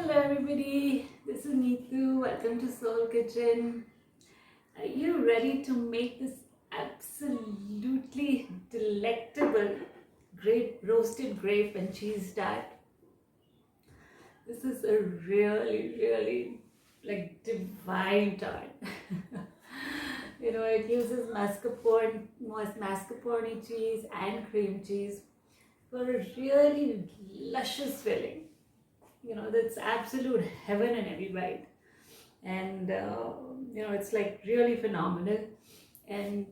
Hello everybody, this is Neetu. Welcome to Soul Kitchen. Are you ready to make this absolutely delectable roasted grape and cheese tart? This is a really like divine tart. It uses mascarpone cheese and cream cheese for a really luscious filling. That's absolute heaven in every bite. And it's like really phenomenal. And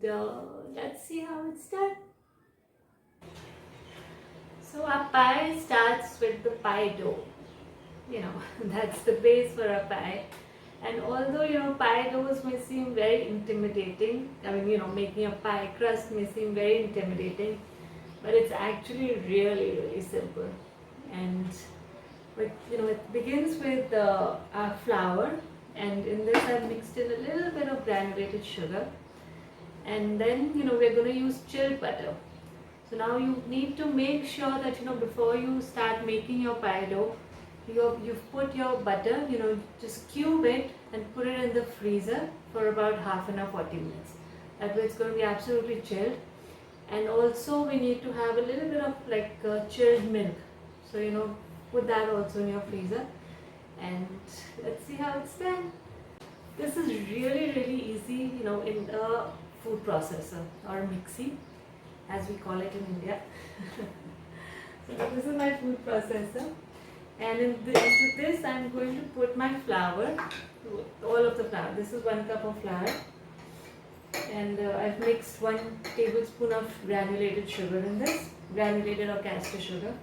let's see how it's done. So our pie starts with the pie dough. That's the base for a pie. And although pie doughs may seem very intimidating, making a pie crust may seem very intimidating, but it's actually really simple. And it begins with our flour, and in this I've mixed in a little bit of granulated sugar, and then we're going to use chilled butter. So now you need to make sure that before you start making your pie dough, you've put your butter, just cube it and put it in the freezer for about half an hour, 40 minutes. That way it's going to be absolutely chilled. And also we need to have a little bit of like chilled milk. So put that also in your freezer, and let's see how it's done. This is really easy, in a food processor or mixie, as we call it in India. So this is my food processor, and into this I'm going to put my flour, all of the flour. This is 1 cup of flour, and I've mixed 1 tablespoon of granulated sugar in this, granulated or caster sugar.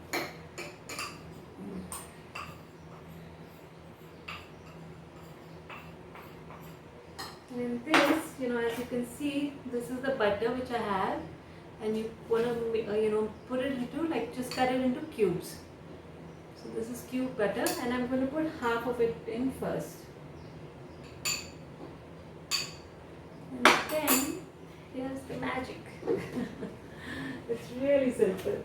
And in this, as you can see, this is the butter which I have, and you want to, put it into, just cut it into cubes. So this is cube butter, and I'm going to put half of it in first. And then, here's the magic. It's really simple.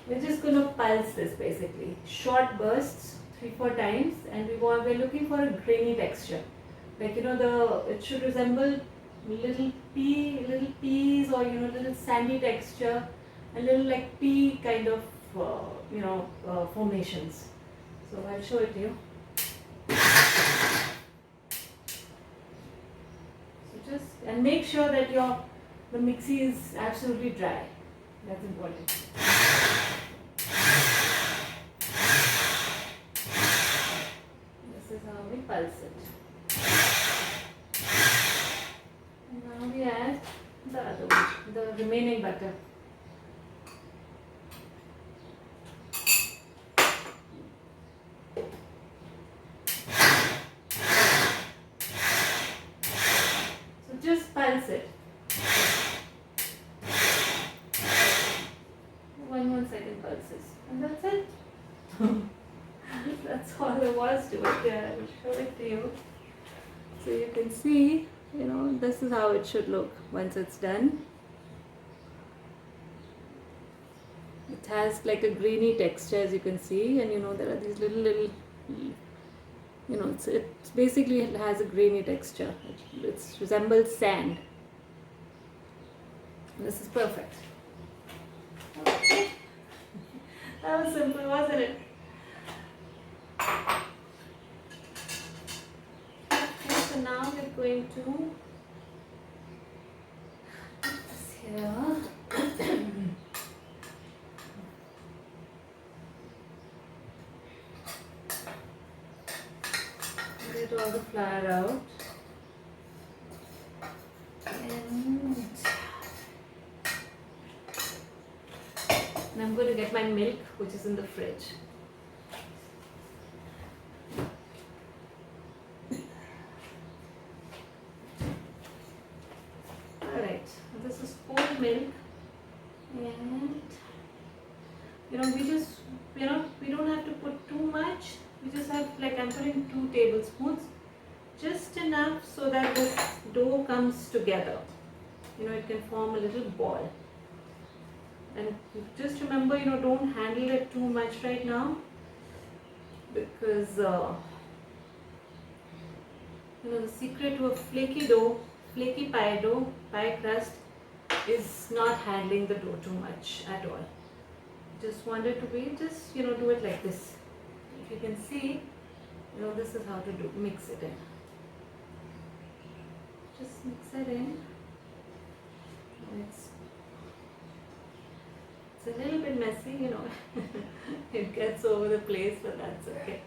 We're just going to pulse this basically. Short bursts, 3-4 times, and we're looking for a grainy texture. Like it should resemble little peas, or little sandy texture, a little like pea kind of formations. So I'll show it to you. So and make sure that the mixie is absolutely dry. That's important. This is how we pulse it. And now we add the other one, the remaining butter. So just pulse it. 1 second pulses, and that's it. That's all there was to it. Yeah, I will show it to you. So you can see, this is how it should look once it's done. It has like a grainy texture, as you can see, and there are these little it's basically, it has a grainy texture. It resembles sand. And this is perfect. Okay. That was simple, wasn't it? Okay, so now we're going to put this here. Get all the flour out. And I'm going to get my milk, which is in the fridge. Alright, this is cold milk, and we don't have to put too much. We just have, I'm putting 2 tablespoons, just enough so that this dough comes together. It can form a little ball. And just remember, don't handle it too much right now, because the secret to a flaky pie dough, pie crust, is not handling the dough too much at all. Just want it to be, just do it like this. If you can see, this is how to mix it in. Just mix it in. It's a little bit messy, it gets over the place, but that's okay.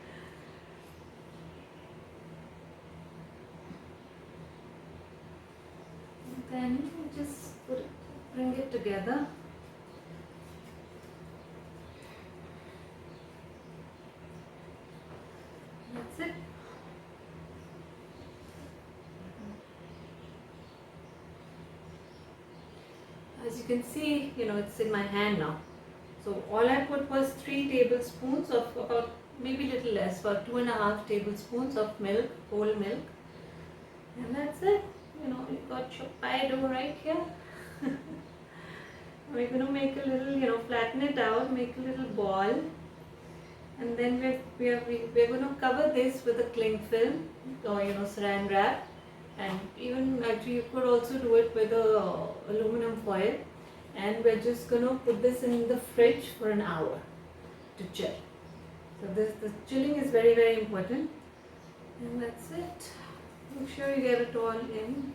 And then just bring it together. That's it. As you can see, it's in my hand now. So all I put was 3 tablespoons of about, maybe little less, about 2.5 tablespoons of milk, whole milk. And that's it. You got your pie dough right here. We're going to make a little, flatten it out, make a little ball. And then we're going to cover this with a cling film or, saran wrap. And even actually you could also do it with a aluminum foil. And we're just going to put this in the fridge for an hour to chill. So the chilling is very, very important. And that's it. Make sure you get it all in,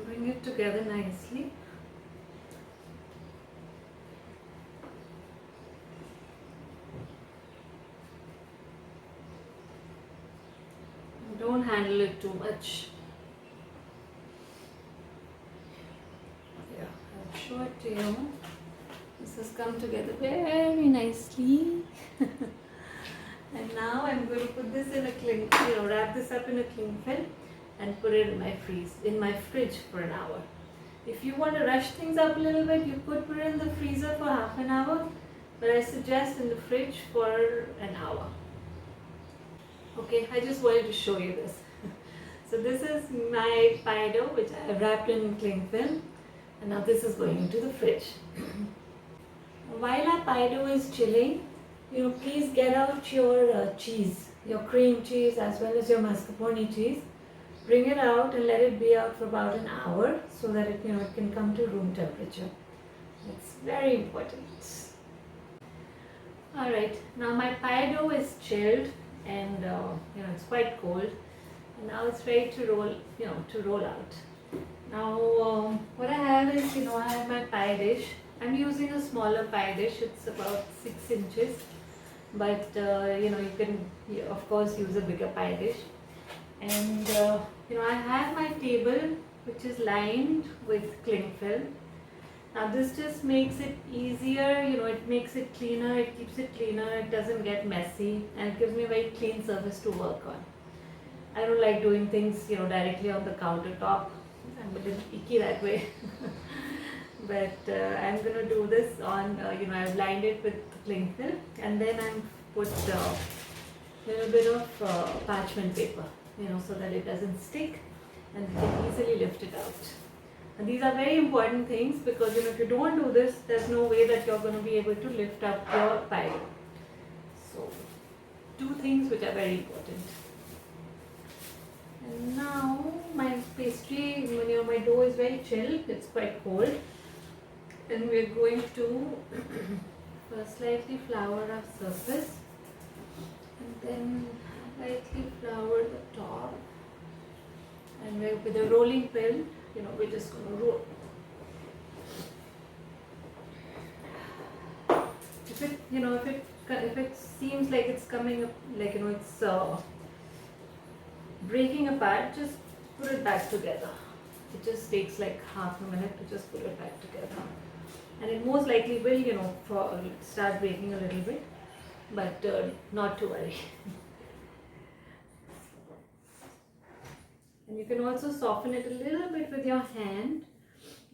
Bring it together nicely. Don't handle it too much. Yeah, I'll show it to you. This has come together very nicely. And now I'm going to put this in a cling, wrap this up in a cling film and put it in my fridge for an hour. If you want to rush things up a little bit, you could put it in the freezer for half an hour, but I suggest in the fridge for an hour. Okay, I just wanted to show you this. So this is my pie dough, which I have wrapped in cling film, and now this is going into the fridge. While our pie dough is chilling, please get out your cheese, your cream cheese as well as your mascarpone cheese. Bring it out and let it be out for about an hour so that it can come to room temperature. It's very important. Alright, now my pie dough is chilled and it's quite cold. And now it's ready to roll out. Now what I have is, I have my pie dish. I'm using a smaller pie dish. It's about 6 inches. But you can of course use a bigger pie dish. And I have my table which is lined with cling film. Now this just makes it easier, it makes it cleaner, it keeps it cleaner, it doesn't get messy, and it gives me a very clean surface to work on. I don't like doing things directly on the countertop. I'm a little icky that way. But I'm going to do this on, I've lined it with cling film, and then I'm put a little bit of parchment paper, so that it doesn't stick and you can easily lift it out. And these are very important things because if you don't do this, there's no way that you're going to be able to lift up your pie. So 2 things which are very important. And now my pastry, my dough is very chilled, it's quite cold. And we're going to first lightly flour our surface and then lightly flour the top. And with a rolling pin, we're just going to roll. If it seems like it's coming up, like it's breaking apart, just put it back together. It just takes like half a minute to just put it back together, and it most likely will, start breaking a little bit, but not to worry. And you can also soften it a little bit with your hand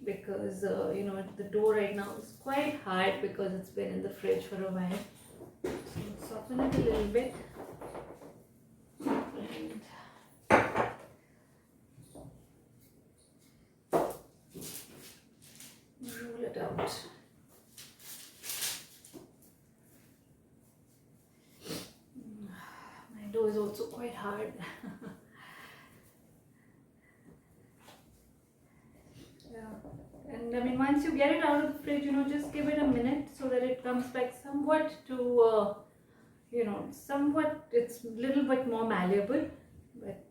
because the dough right now is quite hard because it's been in the fridge for a while. So soften it a little bit. And out. My dough is also quite hard. Yeah. And I mean, once you get it out of the fridge, just give it a minute so that it comes back somewhat to, somewhat, it's a little bit more malleable. But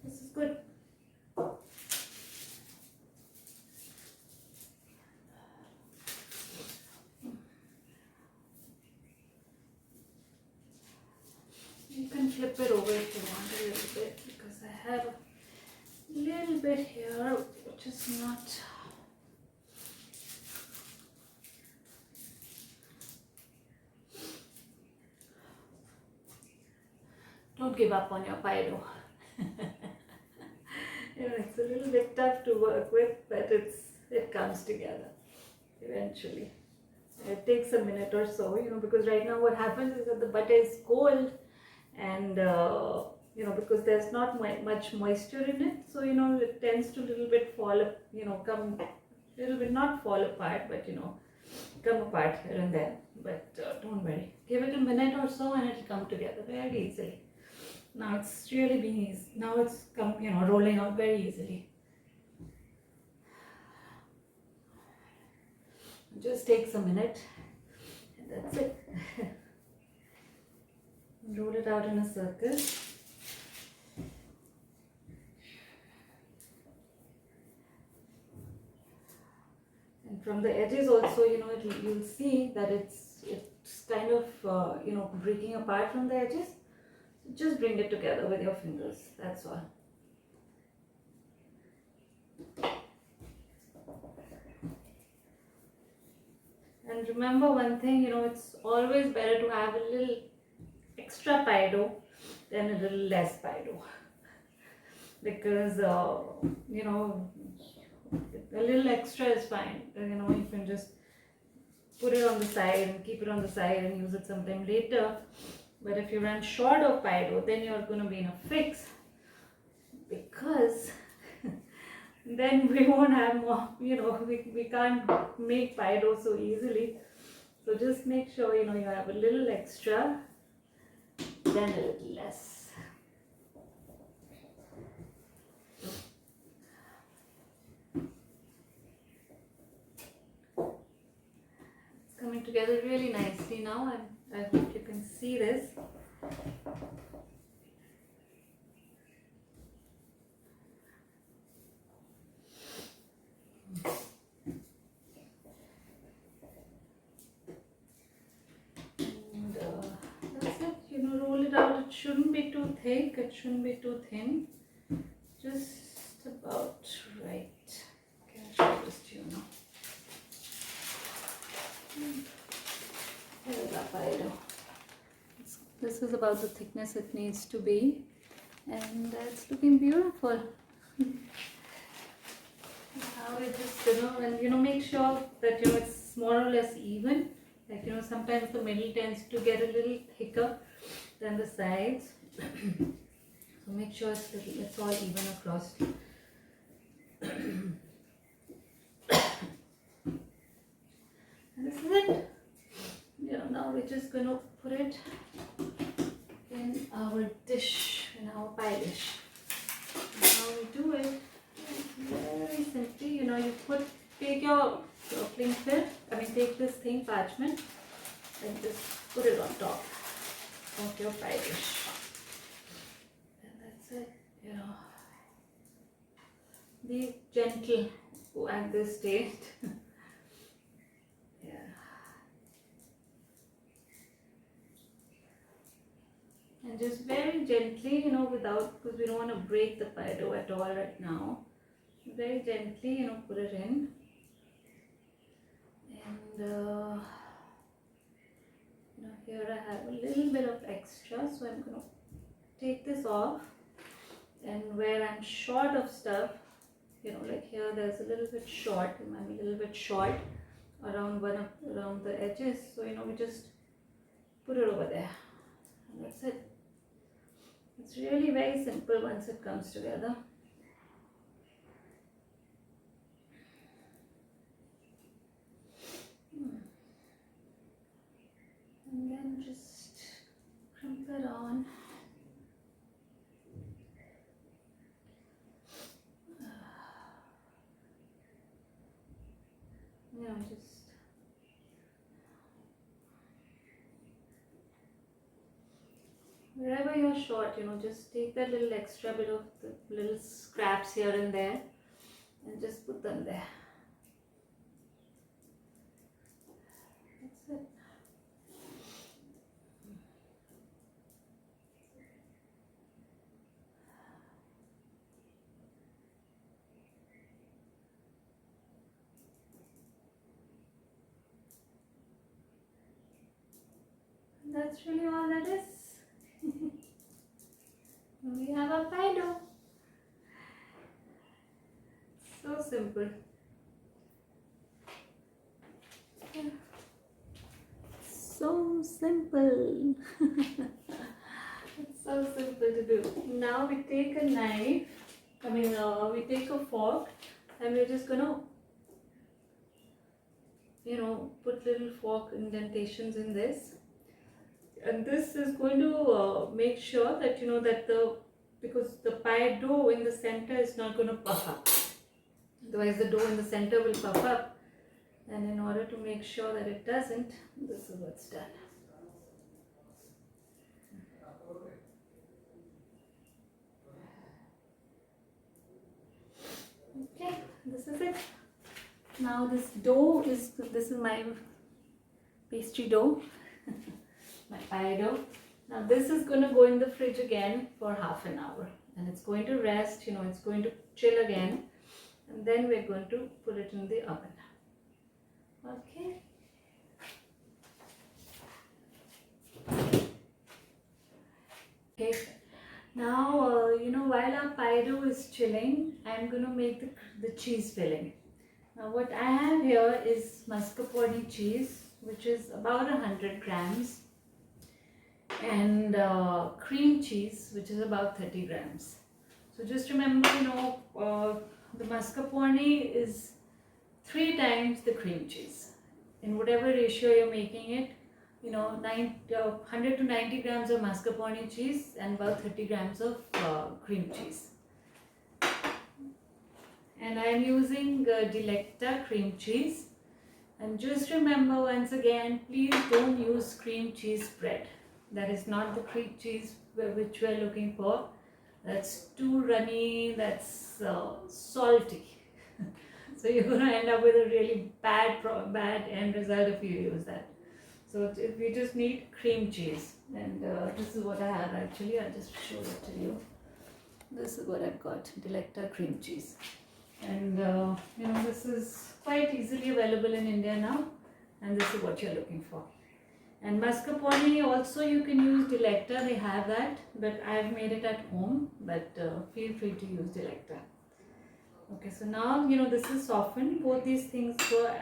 this is good. You can flip it over if you want a little bit, because I have a little bit here which is not. Don't give up on your pie dough. It's a little bit tough to work with, but it comes together eventually. It takes a minute or so, because right now what happens is that the butter is cold, and because there's not much moisture in it, so it tends to little bit fall up, come a little bit, not fall apart, but come apart here and there. But don't worry, give it a minute or so and it'll come together very easily. Now it's really being easy. Now it's come, rolling out very easily. It just takes a minute, and that's it. Roll it out in a circle. And from the edges also, you'll see that it's kind of, breaking apart from the edges. So just bring it together with your fingers, that's all. And remember one thing, it's always better to have a little extra pie dough than a little less pie dough. Because, a little extra is fine. You can just put it on the side and keep it on the side and use it sometime later. But if you run short of pie dough, then you're going to be in a fix, because then we won't have more, we can't make pie dough so easily. So just make sure, you have a little extra, then a little less. It's coming together really nicely now, and I hope you can see this. And that's it, roll it out. It shouldn't be too thick, it shouldn't be too thin, just about right. Okay, I'll show this to you now. Here's our pie dough. This is about the thickness it needs to be, and it's looking beautiful. Now we're just and make sure that it's more or less even. Like sometimes the middle tends to get a little thicker than the sides. So make sure it's all even across. And this is it. Now we're just going to put it in our dish, in our pie dish. And how we do it is very simply, you take your cling film, take this thin parchment and just put it on top of your pie dish. And that's it, Be gentle at this stage. And just very gently, because we don't want to break the pie dough at all right now. Very gently, put it in. And here I have a little bit of extra, so I'm going to take this off. And where I'm short of stuff, like here there's a little bit short, I'm a little bit short around the edges. So, we just put it over there. And that's it. It's really very simple once it comes together. And then just crimp it on. Just wherever you're short, just take that little extra bit of the little scraps here and there and just put them there. That's it. That's really all that is. We have a pie dough. So simple. So simple. It's so simple to do. Now we take a knife, we take a fork and we're just gonna, put little fork indentations in this. And this is going to make sure that, because the pie dough in the center is not going to puff up. Otherwise the dough in the center will puff up. And in order to make sure that it doesn't, this is what's done. Okay, this is it. Now this is my pastry dough, my pie dough. Now this is going to go in the fridge again for half an hour. And it's going to rest, it's going to chill again. And then we're going to put it in the oven. Okay. Okay. Now, while our pie dough is chilling, I'm going to make the cheese filling. Now, what I have here is mascarpone cheese, which is about 100 grams, and cream cheese, which is about 30 grams. So just remember, the mascarpone is 3 times the cream cheese. In whatever ratio you're making it, 100 to 90 grams of mascarpone cheese and about 30 grams of cream cheese. And I am using Delecta cream cheese. And just remember once again, please don't use cream cheese spread. That is not the cream cheese which we are looking for. That's too runny, that's salty. So you're going to end up with a really bad end result if you use that. So we just need cream cheese. And this is what I have actually. I'll just show it to you. This is what I've got, Delecta cream cheese. And this is quite easily available in India now. And this is what you're looking for. And mascarpone also you can use Delecta, they have that. But I've made it at home. But feel free to use Delecta. Okay, so now this is softened. Both these things were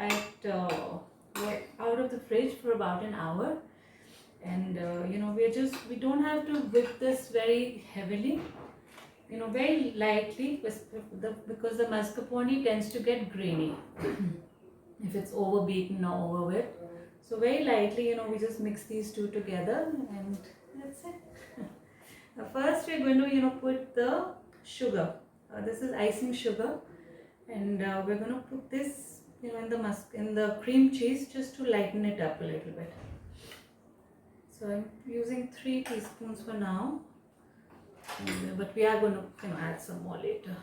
out of the fridge for about an hour, and we don't have to whip this very heavily, very lightly, because the mascarpone tends to get grainy if it's overbeaten or over whipped. So very lightly, we just mix these two together, and that's it. Now first we're going to put the sugar. This is icing sugar, and we're going to put this in the cream cheese just to lighten it up a little bit. So I'm using 3 teaspoons for now, but we are going to add some more later.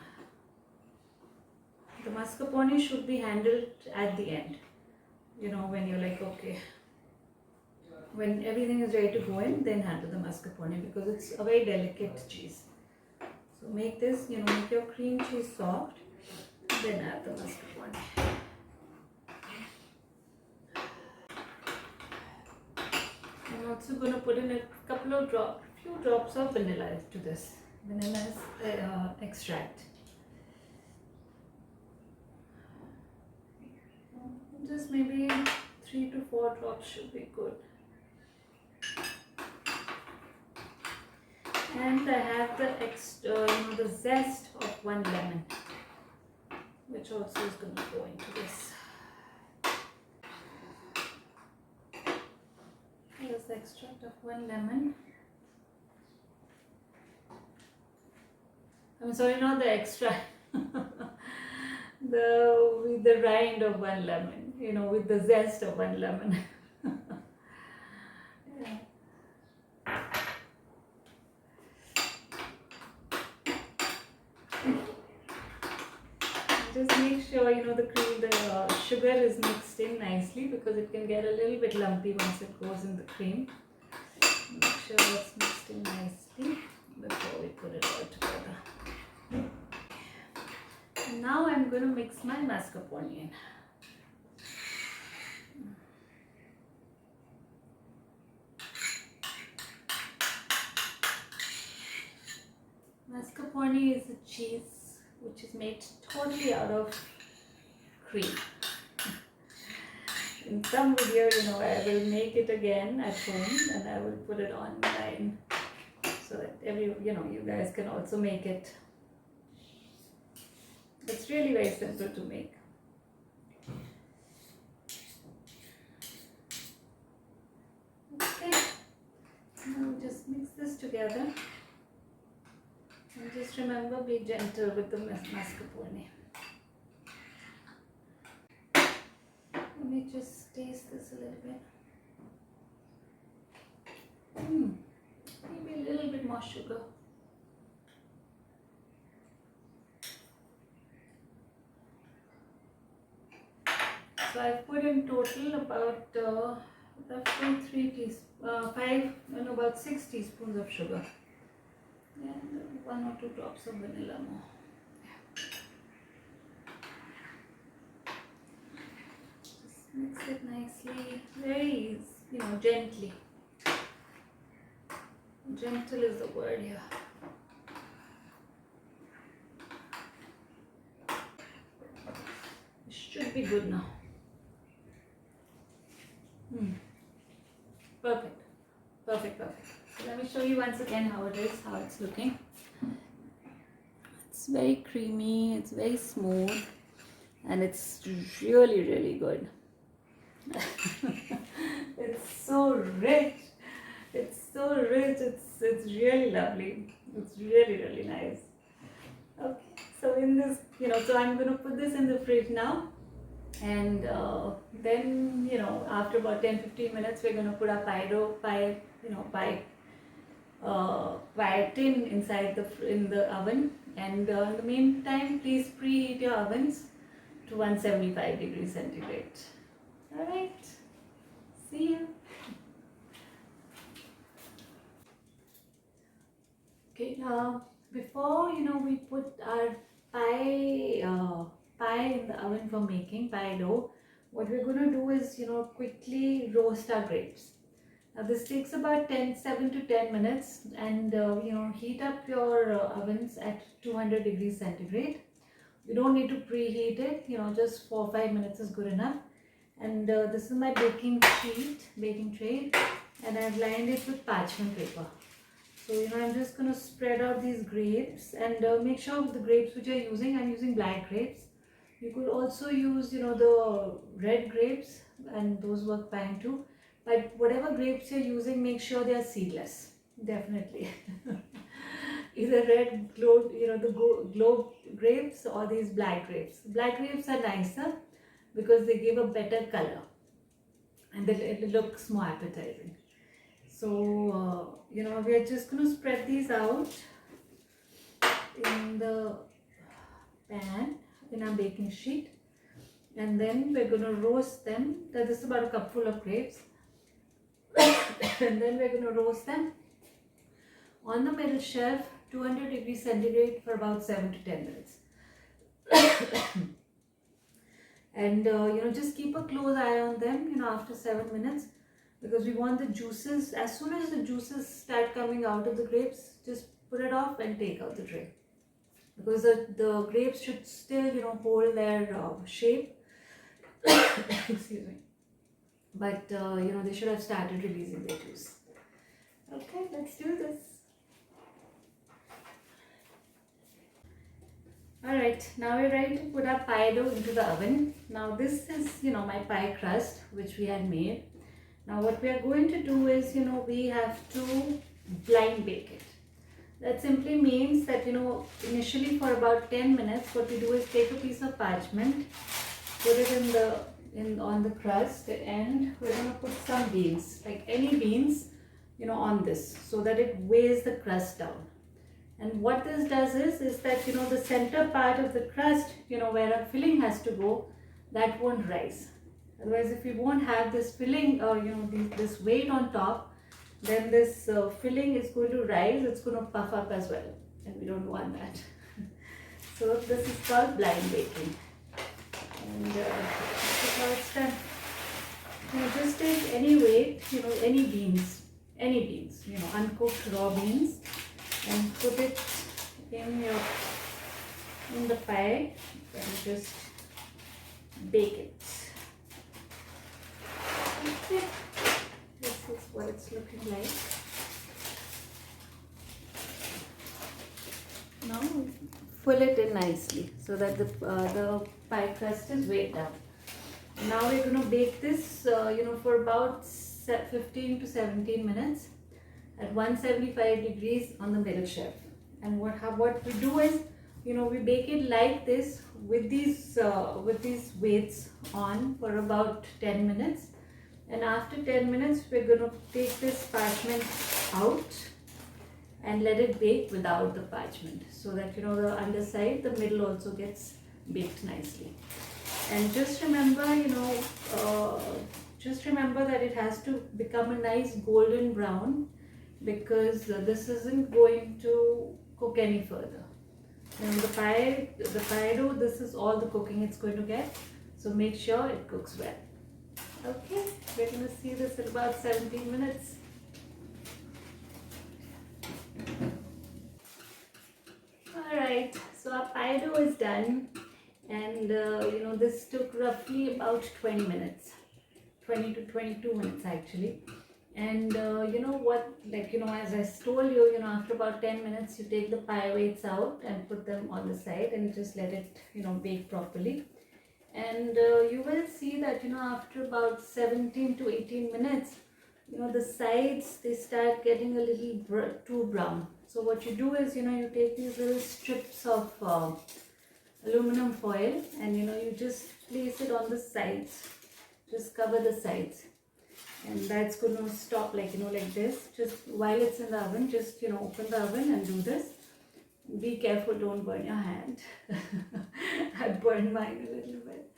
The mascarpone should be handled at the end, when you're like, okay, when everything is ready to go in, then handle the mascarpone, because it's a very delicate cheese. So make this, make your cream cheese soft, then add the mascarpone. I'm also going to put in a few drops of vanilla to this, vanilla extract. Just maybe 3 to 4 drops should be good. And I have the zest of 1 lemon, which also is going to go into this. As extract of 1 lemon. I'm sorry, not the extract. With the rind of 1 lemon, with the zest of 1 lemon. Yeah. Just make sure the sugar is mixed in nicely, because it can get a little bit lumpy once it goes in the cream. Make sure it's mixed in nicely before we put it all together. Now I'm going to mix my mascarpone in. Mascarpone is a cheese which is made totally out of cream. In some video, I will make it again at home and I will put it online so that you guys can also make it. It's really very simple to make. Okay, now just mix this together. And just remember, be gentle with the mascarpone. Let me just taste this a little bit. Maybe a little bit more sugar. So I've put in total about roughly about 6 teaspoons of sugar. And 1 or 2 drops of vanilla more. Just mix it nicely, very gently. Gentle is the word here. It should be good now. Perfect. Perfect. So let me show you once again how it's looking. It's very creamy, it's very smooth, and it's really, really good. It's so rich. It's really lovely. It's really, really nice. Okay, so in this, so I'm going to put this in the fridge now. And then, after about 10-15 minutes, we're going to put our pie tin in the oven. And in the meantime, please preheat your ovens to 175 degrees centigrade. Alright, see you. Okay, before we put our pie in the oven for making pie dough, what we're going to do is quickly roast our grapes. Now this takes about 7 to 10 minutes, and heat up your ovens at 200 degrees centigrade. You don't need to preheat it, just 4 or 5 minutes is good enough. And this is my baking tray, and I've lined it with parchment paper. So I'm just going to spread out these grapes, and make sure the grapes which I'm using black grapes. You could also use the red grapes, and those work fine too. But whatever grapes you're using, make sure they are seedless. Definitely. Either red globe, the globe grapes, or these black grapes. Black grapes are nicer because they give a better color, and it looks more appetizing. So we are just going to spread these out in the pan, in our baking sheet, and then we're going to roast them. This is about a cupful of grapes. And then we're going to roast them on the middle shelf, 200 degrees centigrade, for about 7 to 10 minutes. And just keep a close eye on them after 7 minutes, because we want the juices, as soon as the juices start coming out of the grapes, just put it off and take out the tray, because the grapes should still hold their shape. Excuse me. But they should have started releasing their juice. Okay, let's do this. Alright, now we're ready to put our pie dough into the oven. Now this is my pie crust which we had made, Now what we are going to do is, we have to blind bake it. That simply means that, initially for about 10 minutes, what we do is take a piece of parchment, put it on the crust, and we're going to put some beans, like any beans, on this, so that it weighs the crust down. And what this does is that, the center part of the crust, where a filling has to go, that won't rise. Otherwise, if we won't have this filling, this weight on top, then this filling is going to rise, it's going to puff up as well. And we don't want that. So this is called blind baking. And this is how it's done. Just take any weight, any beans, uncooked raw beans, and put it in the pie and just bake it. Okay, this is what it's looking like. Now fill it in nicely so that the pie crust is weighed down. Now we're going to bake this, for about 15 to 17 minutes at 175 degrees on the middle shelf. And what we do is, we bake it like this with these weights on for about 10 minutes. And after 10 minutes, we're going to take this parchment out and let it bake without the parchment, so that, the underside, the middle also gets baked nicely. And just remember, that it has to become a nice golden brown, because this isn't going to cook any further. And the pie dough, this is all the cooking it's going to get. So make sure it cooks well. Okay, we're going to see this in about 17 minutes. Alright, so our pie dough is done. And this took roughly about 20 minutes. 20 to 22 minutes actually. And as I told you, after about 10 minutes, you take the pie weights out and put them on the side and just let it, bake properly. And you will see that, after about 17 to 18 minutes, the sides, they start getting a little too brown. So what you do is, you take these little strips of aluminum foil, and, you just place it on the sides. Just cover the sides. And that's going to stop like this. Just while it's in the oven, just open the oven and do this. Be careful, don't burn your hand. I burned mine a little bit.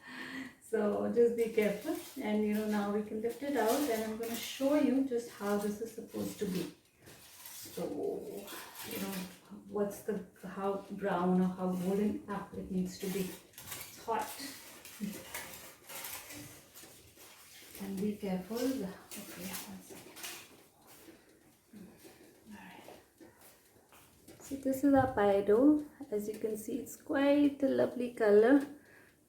So just be careful. And now we can lift it out, and I'm going to show you just how this is supposed to be. So how brown or how golden up it needs to be. It's hot. And be careful. Okay, 1 second. Alright. So this is our pie dough. As you can see, it's quite a lovely color.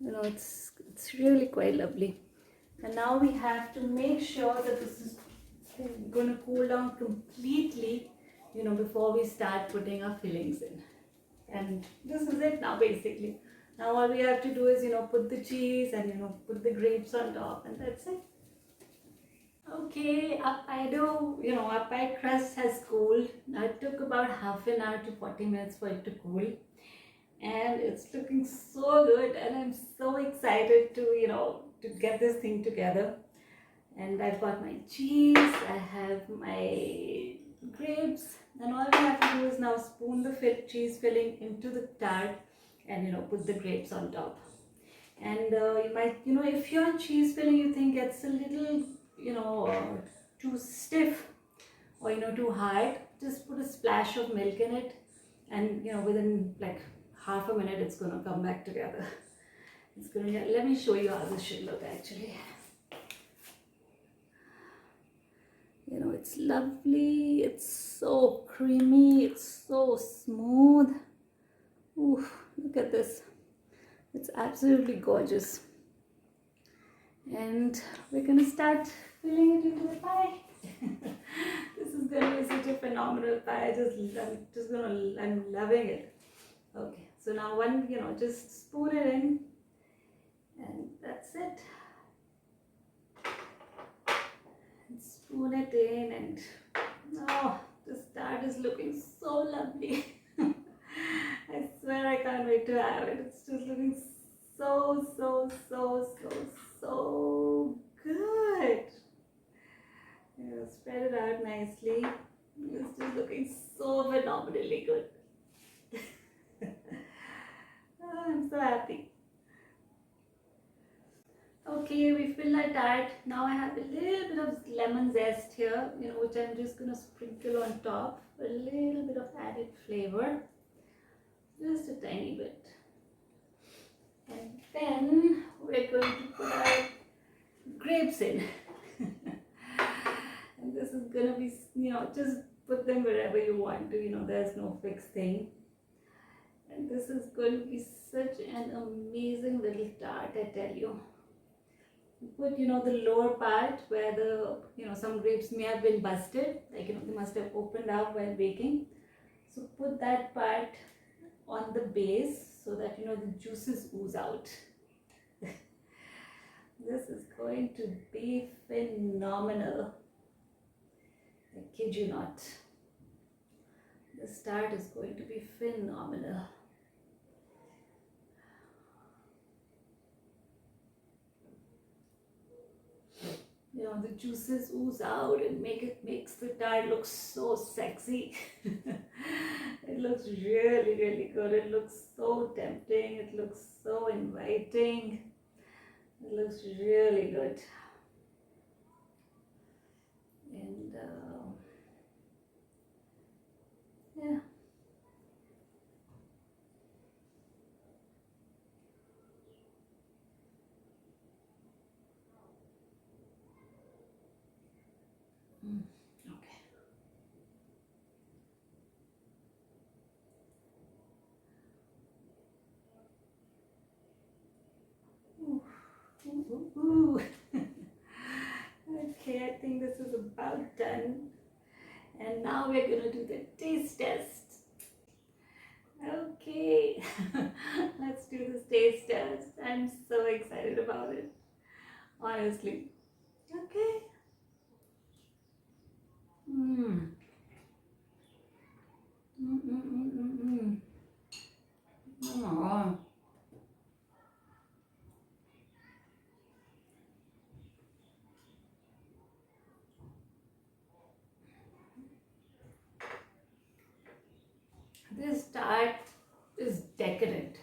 It's really quite lovely. And now we have to make sure that this is going to cool down completely, before we start putting our fillings in. And this is it now basically. Now all we have to do is, put the cheese and, put the grapes on top, and that's it. Okay, our pie dough, our pie crust has cooled. Now it took about half an hour to 40 minutes for it to cool. And it's looking so good, and I'm so excited to, to get this thing together. And I've got my cheese, I have my grapes, and all we have to do is now spoon the cheese filling into the tart and, put the grapes on top. And you might, if your cheese filling you think gets a little too stiff or too hard, just put a splash of milk in it, and within like half a minute it's going to come back together. It's going to, let me show you how this should look actually. It's lovely, it's so creamy, it's so smooth. Ooh, look at this. It's absolutely gorgeous. And we're going to start filling it into the pie. This is going to be such a phenomenal pie. I'm loving it. Okay, so now just spoon it in, and that's it. spoon it in, and oh, this tart is looking so lovely. I swear I can't wait to have it. It's just looking so, so, so, so, so good. Spread it out nicely. It's just looking so phenomenally good. Oh, I'm so happy. Okay, we fill our tart. Now I have a little bit of lemon zest here, which I'm just gonna sprinkle on top. A little bit of added flavor. Just a tiny bit. And then we're going to put our grapes in. And this is gonna be, just put them wherever you want to, there's no fixed thing. And this is going to be such an amazing little tart, I tell you. Put, the lower part where the, some grapes may have been busted, like, they must have opened up while baking. So put that part on the base so that, the juices ooze out. This is going to be phenomenal. I kid you not. This tart is going to be phenomenal. The juices ooze out and makes the tart look so sexy. It looks really, really good. It looks so tempting. It looks so inviting. It looks really good. And yeah. Okay. Ooh. Ooh, ooh, ooh. Okay, I think this is about done. And now we're going to do the taste test. Okay, let's do this taste test. I'm so excited about it, honestly. Okay. Mmm. Oh. This tart is decadent.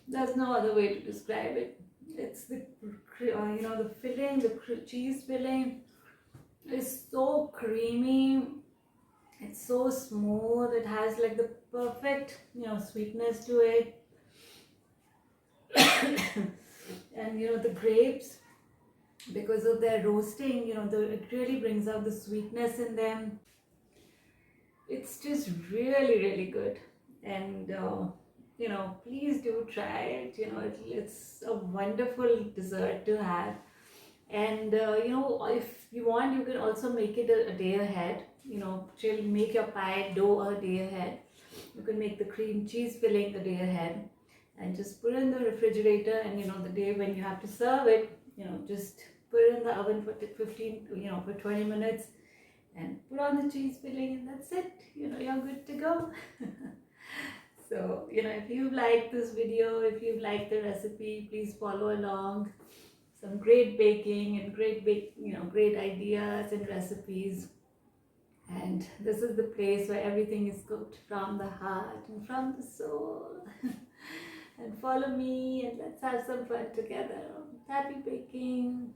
There's no other way to describe it. It's the the filling, the cheese filling is so creamy. It's so smooth. It has like the perfect sweetness to it. And the grapes, because of their roasting, it really brings out the sweetness in them. It's just really, really good. And please do try it. It's a wonderful dessert to have. And if you want, you can also make it a day ahead. She'll make your pie dough a day ahead. You can make the cream cheese filling a day ahead, and just put it in the refrigerator. And the day when you have to serve it, just put it in the oven for 20 minutes, and put on the cheese filling, and that's it. You're good to go. So if you like this video, if you like the recipe, please follow along. Some great baking and great ideas and recipes. And this is the place where everything is cooked from the heart and from the soul. And follow me and let's have some fun together. Happy baking.